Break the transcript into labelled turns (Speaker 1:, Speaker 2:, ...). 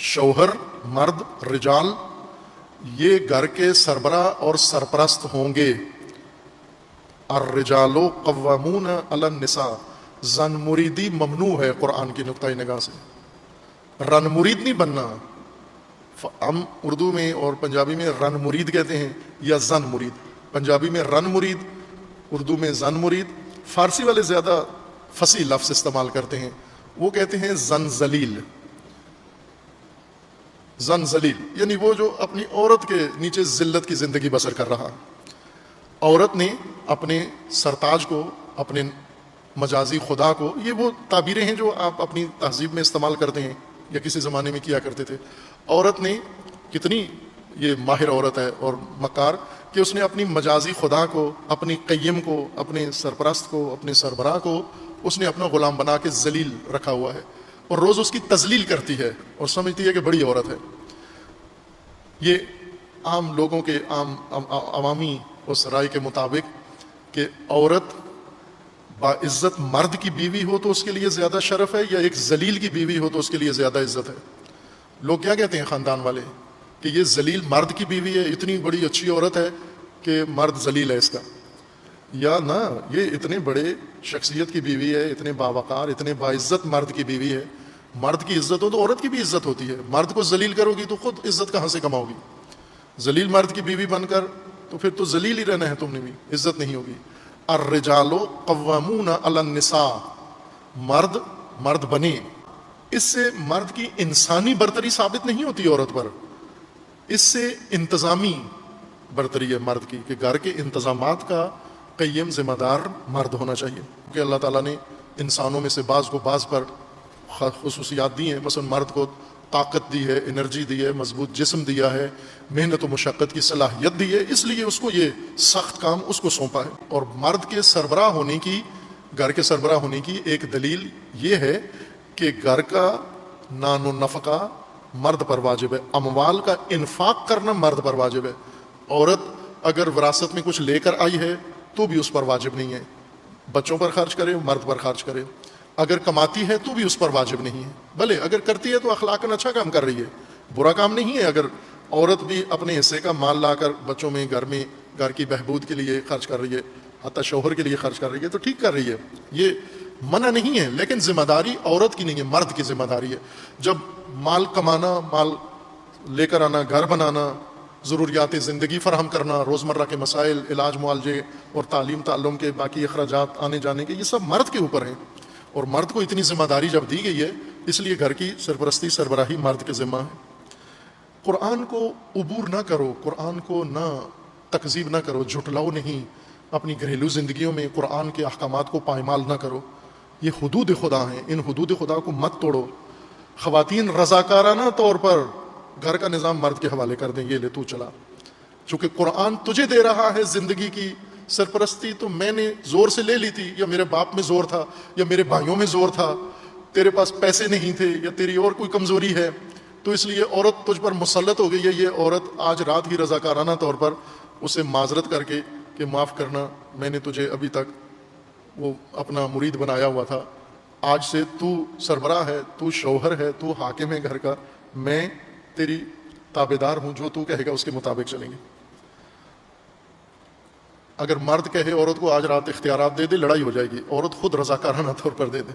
Speaker 1: شوہر مرد رجال یہ گھر کے سربراہ اور سرپرست ہوں گے. الرجال قوامون علی النساء. زن مریدی ممنوع ہے قرآن کی نقطۂ نگاہ سے. رن مرید نہیں بننا. ہم اردو میں اور پنجابی میں رن مرید کہتے ہیں یا زن مرید. پنجابی میں رن مرید، اردو میں زن مرید. فارسی والے زیادہ فصیح لفظ استعمال کرتے ہیں، وہ کہتے ہیں زن ذلیل. زن ذلیل یعنی وہ جو اپنی عورت کے نیچے ذلت کی زندگی بسر کر رہا. عورت نے اپنے سرتاج کو، اپنے مجازی خدا کو، یہ وہ تعبیریں ہیں جو آپ اپنی تہذیب میں استعمال کرتے ہیں یا کسی زمانے میں کیا کرتے تھے. عورت نے کتنی یہ ماہر عورت ہے اور مکار کہ اس نے اپنی مجازی خدا کو، اپنی قیم کو، اپنے سرپرست کو، اپنے سربراہ کو اس نے اپنا غلام بنا کے ذلیل رکھا ہوا ہے اور روز اس کی تذلیل کرتی ہے اور سمجھتی ہے کہ بڑی عورت ہے. یہ عام لوگوں کے عوامی اس رائے کے مطابق کہ عورت باعزت مرد کی بیوی ہو تو اس کے لیے زیادہ شرف ہے یا ایک ذلیل کی بیوی ہو تو اس کے لیے زیادہ عزت ہے. لوگ کیا کہتے ہیں خاندان والے کہ یہ ذلیل مرد کی بیوی ہے، اتنی بڑی اچھی عورت ہے کہ مرد ذلیل ہے اس کا. یا نہ، یہ اتنے بڑے شخصیت کی بیوی ہے، اتنے باوقار، اتنے باعزت مرد کی بیوی ہے. مرد کی عزت ہو تو عورت کی بھی عزت ہوتی ہے. مرد کو ذلیل کرو گی تو خود عزت کہاں سے کماؤ گی؟ ذلیل مرد کی بیوی بن کر تو پھر تو ذلیل ہی رہنا ہے، تم نے بھی عزت نہیں ہوگی. الرجال قوامون علی النساء. مرد بنے. اس سے مرد کی انسانی برتری ثابت نہیں ہوتی عورت پر، اس سے انتظامی برتری ہے مرد کی کہ گھر کے انتظامات کا قیم ذمہ دار مرد ہونا چاہیے. کہ اللہ تعالیٰ نے انسانوں میں سے بعض کو بعض پر خصوصیات دی ہیں. مثلا مرد کو طاقت دی ہے، انرجی دی ہے، مضبوط جسم دیا ہے، محنت و مشقت کی صلاحیت دی ہے، اس لیے اس کو یہ سخت کام اس کو سونپا ہے. اور مرد کے سربراہ ہونے کی، گھر کے سربراہ ہونے کی ایک دلیل یہ ہے کہ گھر کا نان و نفقہ مرد پر واجب ہے، اموال کا انفاق کرنا مرد پر واجب ہے. عورت اگر وراثت میں کچھ لے کر آئی ہے تو بھی اس پر واجب نہیں ہے. بچوں پر خرچ کرے، مرد پر خرچ کرے. اگر کماتی ہے تو بھی اس پر واجب نہیں ہے. بھلے اگر کرتی ہے تو اخلاقاً اچھا کام کر رہی ہے، برا کام نہیں ہے. اگر عورت بھی اپنے حصے کا مال لا کر بچوں میں، گھر کی بہبود کے لیے خرچ کر رہی ہے، حتیٰ شوہر کے لیے خرچ کر رہی ہے تو ٹھیک کر رہی ہے، یہ منع نہیں ہے. لیکن ذمہ داری عورت کی نہیں ہے، مرد کی ذمہ داری ہے. جب مال کمانا، مال لے کر آنا، گھر بنانا، ضروریات زندگی فراہم کرنا، روزمرہ کے مسائل، علاج معالجے اور تعلیم تعلم کے باقی اخراجات آنے جانے کے، یہ سب مرد کے اوپر ہیں. اور مرد کو اتنی ذمہ داری جب دی گئی ہے اس لیے گھر کی سرپرستی، سربراہی مرد کے ذمہ ہے. قرآن کو عبور نہ کرو، قرآن کو نہ تکذیب نہ کرو، جھٹلاؤ نہیں. اپنی گھریلو زندگیوں میں قرآن کے احکامات کو پائمال نہ کرو. یہ حدود خدا ہیں، ان حدود خدا کو مت توڑو. خواتین رضاکارانہ طور پر گھر کا نظام مرد کے حوالے کر دیں، یہ لے تو چلا. چونکہ قرآن تجھے دے رہا ہے زندگی کی سرپرستی، تو میں نے زور سے لے لی تھی، یا میرے باپ میں زور تھا، یا میرے بھائیوں میں زور تھا، تیرے پاس پیسے نہیں تھے، یا تیری اور کوئی کمزوری ہے، تو اس لیے عورت تجھ پر مسلط ہو گئی ہے. یہ عورت آج رات ہی رضاکارانہ طور پر اسے معذرت کر کے کہ معاف کرنا، میں نے تجھے ابھی تک وہ اپنا مرید بنایا ہوا تھا، آج سے تو سربراہ ہے، تو شوہر ہے، تو حاکم ہے گھر کا، میں تیری تابعدار ہوں، جو تو کہے گا اس کے مطابق چلیں گے. اگر مرد کہے عورت کو آج رات اختیارات دے دے، لڑائی ہو جائے گی. عورت خود رضاکارانہ طور پر دے دے.